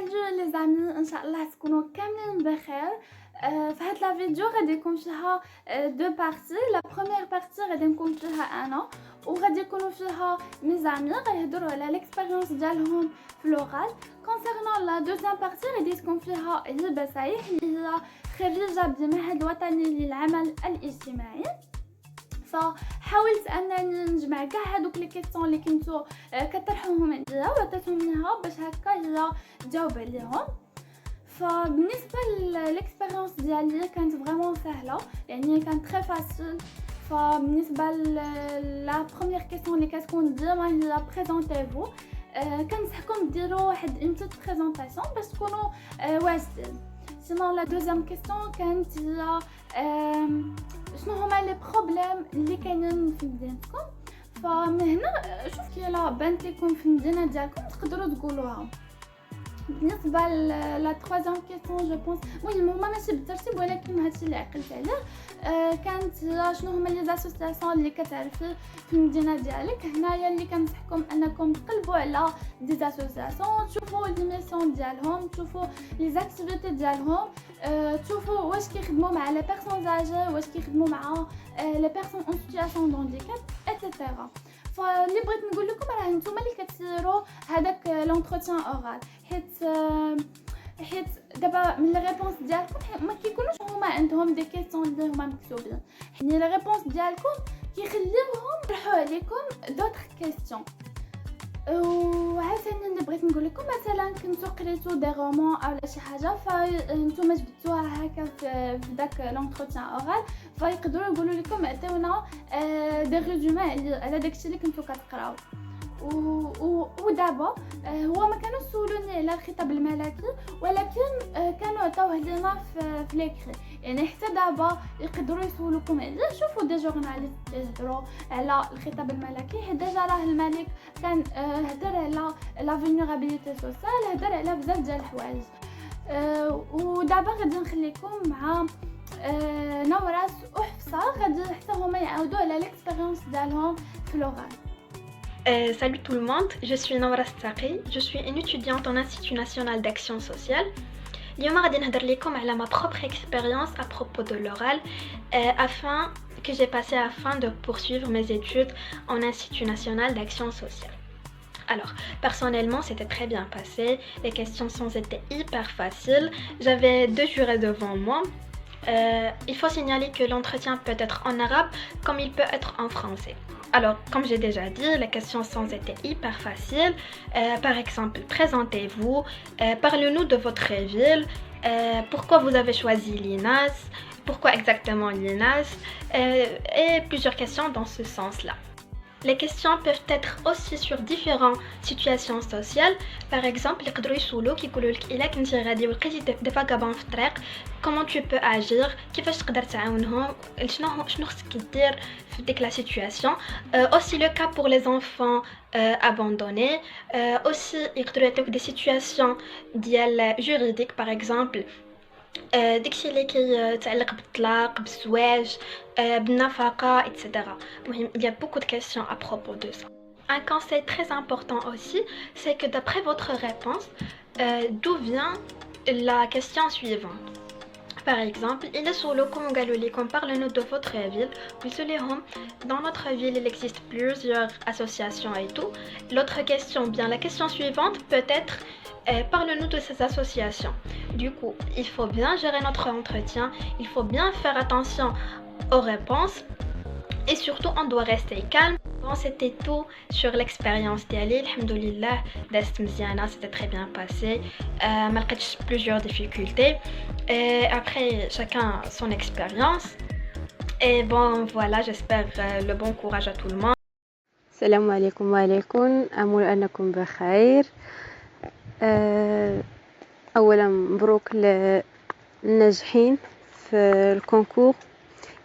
Bonjour les amis, Inch'Allah تكونوا كاملين بخير. في هاد لا فيديو غادي يكون فيها دو بارتي. لا بروميير بارتي غادي نكون فيها انا وغادي يكونوا فيها مي زامي غيهضروا على ليكسبيريونس ديالهم في لوغال. كونسيرنون لا دوزيام بارتي غادي تكون فيها هبه صحيح اللي هي خريجه بالمعهد الوطني للعمل الاجتماعي. فحاولت انني نجمع كاع هادوك لي كيسيون اللي كنتو كطرحوهم عنديا وعطيتهم ليها باش هكا هي تجاوب عليهم. فبالنسبه للاكسبيريونس ديالي كانت فريمون سهله، يعني كانت تري فاسيل. فبالنسبه لا بروميير كيسيون اللي كتكون ديما هي بريزونتيفو، كنصحكم ديروا واحد اون بيت بريزونطاسيون باش تكونوا واجدين. سينون لا دوزيام كيسيون كانت هي شنو هما لي بروبليم اللي كاينين في مدينتكم. فمن هنا شوف كي لا بانت لكم في المدينه ديالكم تقدروا تقولوها. بالنسبه لا تروازيام كيسيون جو بونس المهم هما ماشي بالترتيب ولكن هادشي اللي عقلت عليه. كانت شنو هما لي زاسوسياسيون اللي كتعرفي في المدينه ديالك. هنايا اللي كنصحكم انكم تقلبوا على دي زاسوسياسيون، تشوفوا لي ميسيون ديالهم، تشوفوا لي زاكتيفيتي ديالهم، تشوفوا واش كيخدموا مع لي بيرسون زاجي، واش كيخدموا مع لي بيرسون اون سيتوياسيون دونديكاب ايتترا. فاللي بغيت نقول لكم راه نتوما اللي كتسيروا هذاك لونتروتيان اورال، حيت دابا من لي ريبونس ديالكم ما كيكونوش هما عندهم دي كيسيون اللي هما مكتوبين، يعني لي ريبونس ديالكم كيخليوهم يطرحوا عليكم دوطخ كيسيون. وعاوتاني اللي بغيت نقول لكم مثلا كنتو قريتو دي رومان اولا شي حاجه فانتوما جبتوها هكا في داك لونتروتيان اورال، فيقدروا يقولوا لكم عطيونا دي ريزومي على داكشي اللي كنتو كتقراو. ودابا هو ما كانوا سولوني على الخطاب الملكي ولكن كانوا عطاوه لينا في ليكري، يعني حتى دابا يقدروا يسولوكم عليه. شوفوا دي جورناليست يهضروا على الخطاب الملكي، حيت ديجا راه الملك كان هضر على لا فولنيرابيليتي سوسيال، هضر على بزاف ديال الحوايج. ودابا غادي نخليكم مع نوراس وحفصه غادي حتى هما يعاودوا على ليكسبيريونس ديالهم في لوغال. Salut tout le monde, je suis Nawra Staqi, je suis une étudiante en Institut National d'Action Sociale. اليوم غادي نهضر لكم على ma propre expérience à propos de l'oral que j'ai passé afin de poursuivre mes études en Institut National d'Action Sociale. Alors, personnellement, c'était très bien passé, les questions étaient hyper faciles, j'avais 2 jurés devant moi. Il faut signaler que l'entretien peut être en arabe comme il peut être en français. Alors, comme j'ai déjà dit, les questions étaient hyper faciles. Par exemple, présentez-vous, parlez-nous de votre ville, pourquoi vous avez choisi l'INAS, pourquoi exactement l'INAS, et plusieurs questions dans ce sens-là. Les questions peuvent être aussi sur différentes situations sociales. Par exemple, يقدروا يسولوك يقولوا لك إلا كنتي غادي ولقيتي دي فاغابون في الطريق comment tu peux agir، كيفاش تقدر تعاونهم، شنو خصك دير في ديك لا situation. Aussi le cas pour les enfants abandonnés. Aussi يقدروا يعطيوك دي situations ديال juridiques par exemple داكشي اللي كيتعلق بالطلاق بالزواج بالنفقه etc. المهم il y a beaucoup de questions à propos de ça. Un conseil très important aussi, c'est que d'après votre réponse, d'où vient la question suivante. Par exemple, il est sur le Congo, parle-nous de votre ville. Dans notre ville, il existe plusieurs associations et tout. L'autre question, bien la question suivante peut être parle-nous de ces associations. Du coup, il faut bien gérer notre entretien, il faut bien faire attention aux réponses et surtout on doit rester calme. Bon, c'était tout sur l'expérience d'Ali. Alhamdoulilah, c'était très bien passé. Malgré plusieurs difficultés. Et après, chacun son expérience. Et bon, voilà, j'espère le bon courage à tout le monde. السلام عليكم وعليكم، امل انكم بخير. اولا مبروك للناجحين في الكونكور،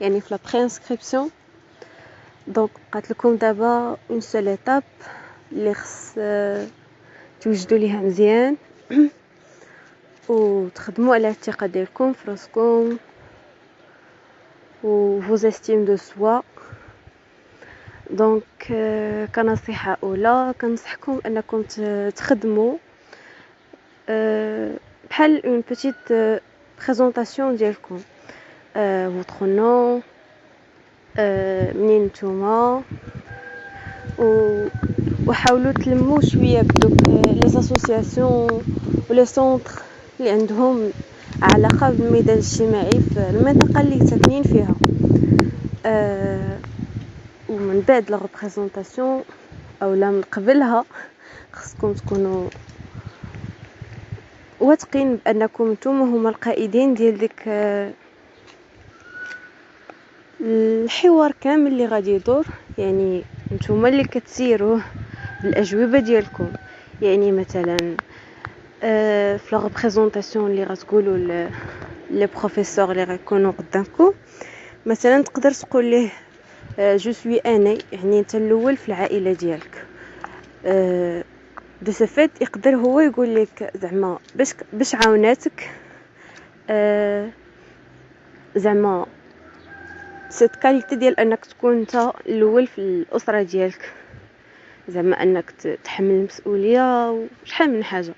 يعني في لا برينسكريبسيون. دونك قالت لكم دابا اون سول ايتاب اللي خص توجدوا ليها مزيان وتخدموا على الثقه ديالكم في راسكم و فوز استيم دو سوا. دونك كنصيحه اولى كنصحكم انكم تخدموا بحال une petite présentation ديالكم votre nom منين نتوما وحاولوا تلموا شويه بدوك لي اسوسياسيون ولي سونتر اللي عندهم علاقه بالميدان الاجتماعي في المنطقه اللي ساكنين فيها. ومن بعد لا ريبريزونطاسيون اولا من قبلها خصكم تكونوا واثقين بانكم نتوما هما القائدين ديال ديك الحوار كامل اللي غادي يدور. يعني نتوما اللي كتسيروه بالاجوبه ديالكم. يعني مثلا في لا ريبريزونطاسيون اللي غتقولوا لي بروفيسور اللي غيكونوا قدامكم، مثلا تقدر تقول ليه جو سوي انا، يعني انت الاول في العائله ديالك. دو سفيت يقدر هو يقول لك زعما باش عاوناتك زعما سيت كاليتي ديال انك تكون انت الاول في الاسره ديالك، زعما انك تحمل المسؤوليه وشحال من حاجه.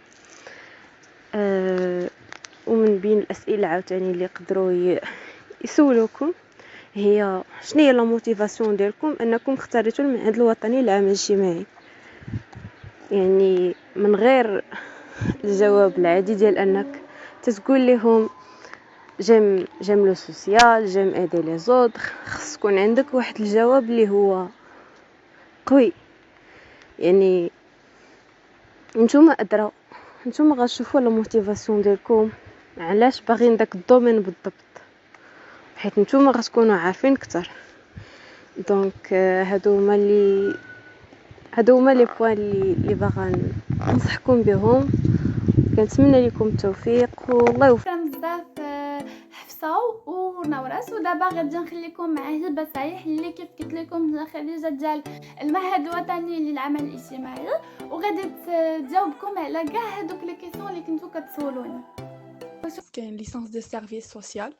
ومن بين الاسئله عاوتاني اللي يقدروا يسولوكم هي شنو هي لا موتيفاسيون ديالكم انكم اختاريتوا المعهد الوطني للعمل الاجتماعي. يعني من غير الجواب العادي ديال انك تقول لهم جيم لو سوسيال، جيم ايدي لي زودر، خص يكون عندك واحد الجواب اللي هو قوي. يعني نتوما ادرا، نتوما غتشوفوا لا موتيفاسيون ديالكم علاش باغيين داك الدومين بالضبط، حيت نتوما غتكونوا عارفين اكثر. دونك هادو هما لي بوين اللي باغا ننصحكم بهم. كنتمنى لكم التوفيق والله يوفقكم. شكرا بزاف حفصه ونورس. ودابا غادي نخليكم مع هبه صحيح اللي كيف قلت لكم خريجه ديال المعهد الوطني للعمل الاجتماعي، وغادي تجاوبكم على كاع هذوك لي كيسيون اللي كنتو كتسولوني. كاين ليسانس ديال سيرفيس سوسيال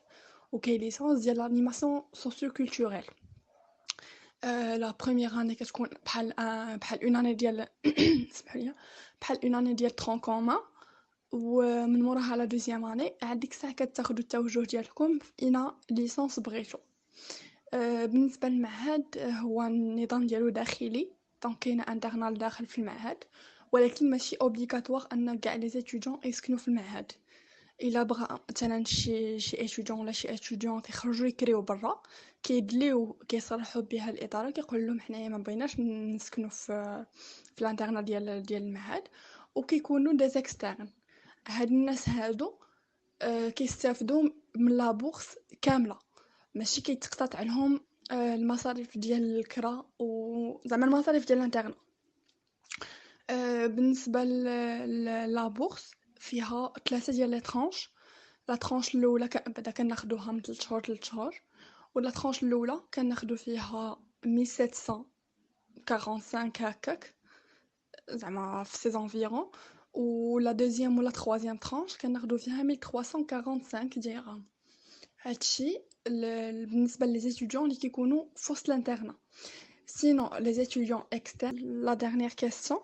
وكاين ليسانس ديال لانيماسيون سوسيو كولتوريل. لا بروميير اني كتكون بحال اون اني ديال اسمحوا لي، بحال اون اني ديال ترون كومون، ومن موراها لا دوزيام اني عاد ديك الساعه كتاخذوا التوجه ديالكم في اين ليسانس بغيتو. بالنسبه للمعهد هو النظام ديالو داخلي، دونك كاين انترنال داخل في المعهد، ولكن ماشي اوبليغاتوار ان كاع لي ستوديون يسكنوا في المعهد. الا بغى مثلا شي اتوديون ولا شي اتوديون يخرجوا يكريو برا، كيدليو كيصرحوا بها الاداره، كيقول لهم حنايا ما بغيناش نسكنوا في الانترنال ديال المعهد، وكيكونوا دي اكسترن. هاد الناس هادو كيستافدوا من لا بورس كامله، ماشي كيتقطع عنهم المصاريف ديال الكرا وزعما المصاريف ديال الانترنال. بالنسبه لا بورس فيها 3 ديال لي ترانش. لا ترانش الاولى بعدا كناخذوها من 3 شهور، ولا ترانش الاولى كناخذو فيها 1745 هكاك زعما في سي زونفيرون، ولا دوزيام ولا تروازيام ترانش كناخذو فيها 1345 درهم. هادشي بالنسبه لي ستوديون اللي كيكونوا في وسط الانترنا. سينو لي ستوديون اكسترن، لا ديرنيير كيسيون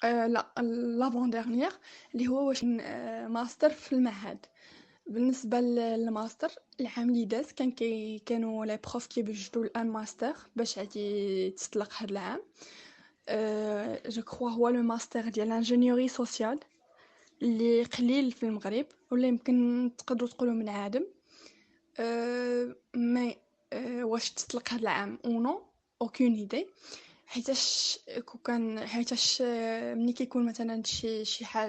لا لافون ديرنيير اللي هو واش ماستر في المعهد. بالنسبه للماستر العام اللي داز كانوا لي بروف كيبجدوا الان ماستر باش غادي تطلق هذا العام. جو كرو هو لو ماستر ديال انجينيوري سوسيال اللي قليل في المغرب، ولا يمكن تقدروا تقولوا منعدم. مي واش تطلق هذا العام او نو اوكين ايدي، حيتاش ملي كيكون مثلا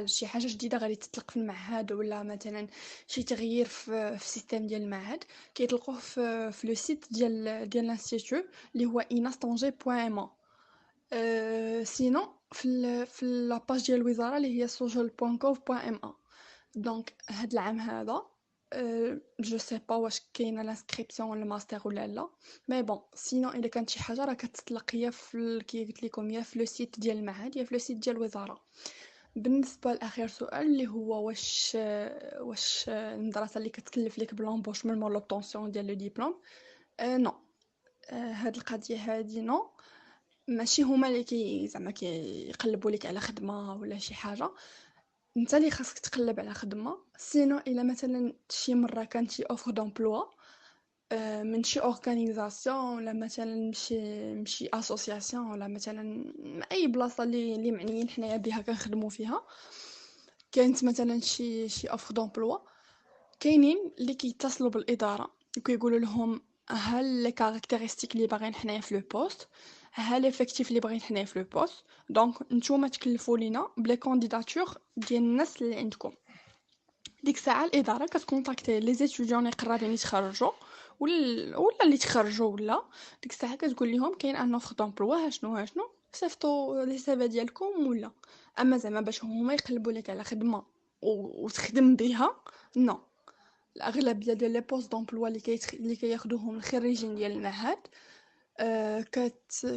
شي حاجه جديده غادي تطلق في المعهد، ولا مثلا شي تغيير في السيستم ديال المعهد، كيطلقوه في لو سيت ديال الانستيتو اللي هو inastanger.ma. سينو في لاباج ديال الوزاره اللي هي social.gov.ma. دونك هاد العام هذا جو سي با واش كاينه لانسكريبسيون للماستر ولا لا، مي بون سينو الا كانت شي حاجه راه كتطلق هي كي قلت لكم يا في لو سيت ديال المعهد يا في لو سيت ديال الوزاره. بالنسبه لاخر سؤال اللي هو واش المدرسه اللي كتكلف لك بلومبوش من مور لوبطونسيون ديال لو ديبلوم، نو. هاد القضيه هادي نو، ماشي هما اللي زعما كيقلبوا لك على خدمه ولا شي حاجه. انت اللي خاصك تقلب على خدمه، سينو الا مثلا شي مره كانت شي اوفر دومبلوا من شي اورغانيزاسيون ولا مثلا مشي اسوسياسيون ولا مثلا اي بلاصه اللي معنيين حنايا بها كنخدموا فيها، كانت مثلا شي اوفر دومبلوا، كاينين اللي كيتصلوا بالاداره وكيقولوا لهم ها لي كاركتيرستيك اللي باغيين حنايا في لو بوست، ها ليفيكتيف اللي باغيين حنايا في لو بوست، دونك نتوما تكلفوا لينا بلي كانديداتور ديال الناس اللي عندكم. ديك الساعه الاداره كتكونتاكتي لي زيتيديون اللي قرابين يتخرجوا ولا اللي تخرجوا، ولا ديك الساعه كتقول لهم كاين ان اوفر دومبلوا ها شنو صيفطوا لي سيفي ديالكم ولا. اما زعما باش هما يقلبوا لك على خدمه وتخدم بها، نو. الاغلبيه ديال لي بوست دومبلوا اللي كياخذوهم الخريجين ديال المعهد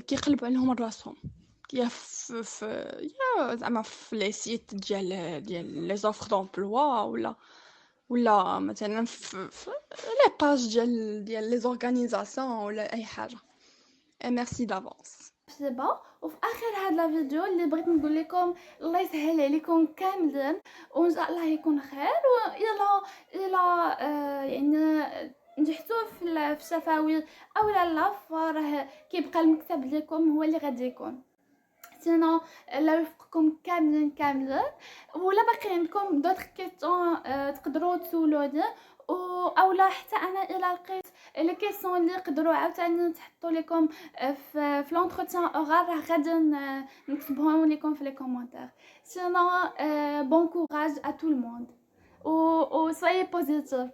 كيقلبوا عليهم راسهم، يا يا زعما في لي سيت ديال لي زوفر دومبلوا ولا مثلا في لي باج ديال لي زورغانيزاسيون ولا اي حاجه. ميرسي دافونس. مرحبا. وفي اخر هذا الفيديو اللي بغيت نقول لكم الله يسهل عليكم كاملين وان شاء الله يكون خير، الى يعني نجحتوا في الشفاوي او لا، فراه كيبقى المكتب لكم هو اللي غادي يكون. سينو الله يوفقكم كاملين ولا باقي عندكم دوطخ كيسيون تقدروا تسولوني، اولا حتى انا الى لقيت لي كيسيون اللي يقدروا عاوتاني نحطوا لكم في لونتروتيان اورال راه غادي نكتبهم لكم في لي كومونتير. سينو بون كوراج ا تو الموند و soyez positif.